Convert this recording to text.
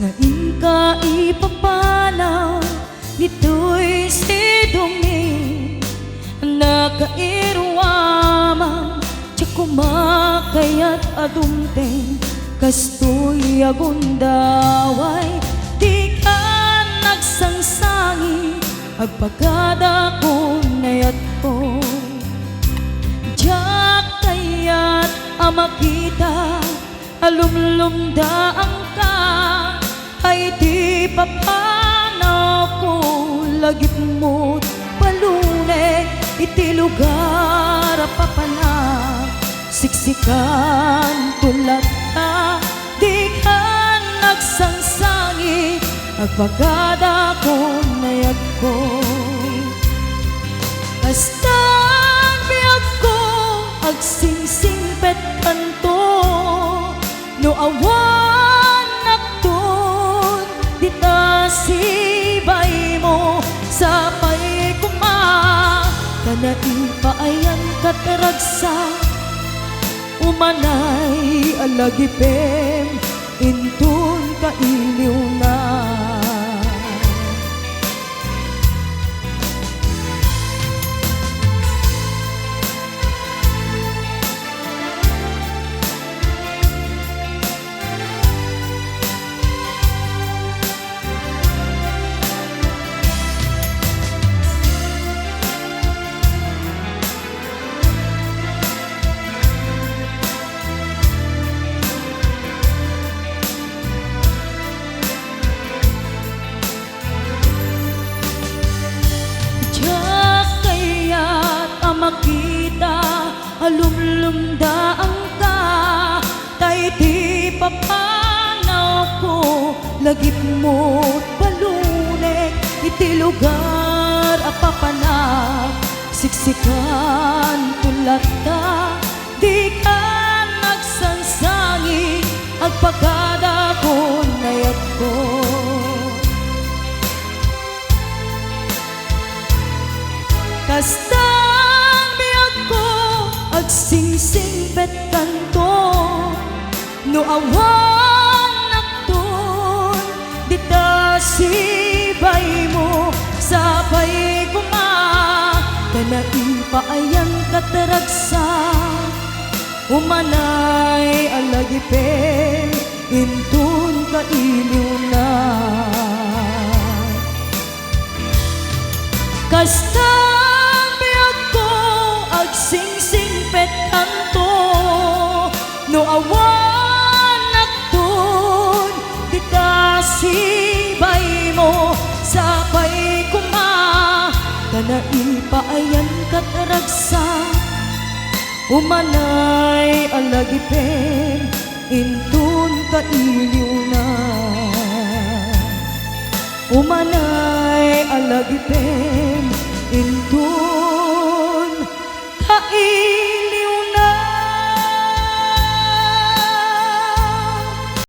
Ngayon ka ipapanaw, ito'y sidumi nakairwamang tsa kumakayat adumteng kastoy agundaway di ka nagsangsangi agpagada ko nayat ko diyak kayat amakita alumlumdaang ka ay di papanaw ko lagip mo't palune iti lugar papanak siksikan tulad ka di ka nagsangsangi agpagada ko nayag ko kastan biyag ko agsingsingpet kanto no awan nakton dita sibay mo sapay kuma kana ipaayan kataragsa umanay alagipem intun kailiw na makita alumlumdaang ka tay di papanaw ko lagip mo't palunek iti lugar apapanak siksikan tulad ta di ka nagsansangi agpagada ko nayag ko kasta agsingsingpet kanto no awan nakton dita sibay mo sapay kuma kana ipaayan kataragsa umanay alagipen intun kailiw na kasta agsingsingpet kanto no awan nakton dita sibay mo sapay kuma kana ipaayan kataragsa umanay alagipen intun kailiw na umanay alagipen intun kailiw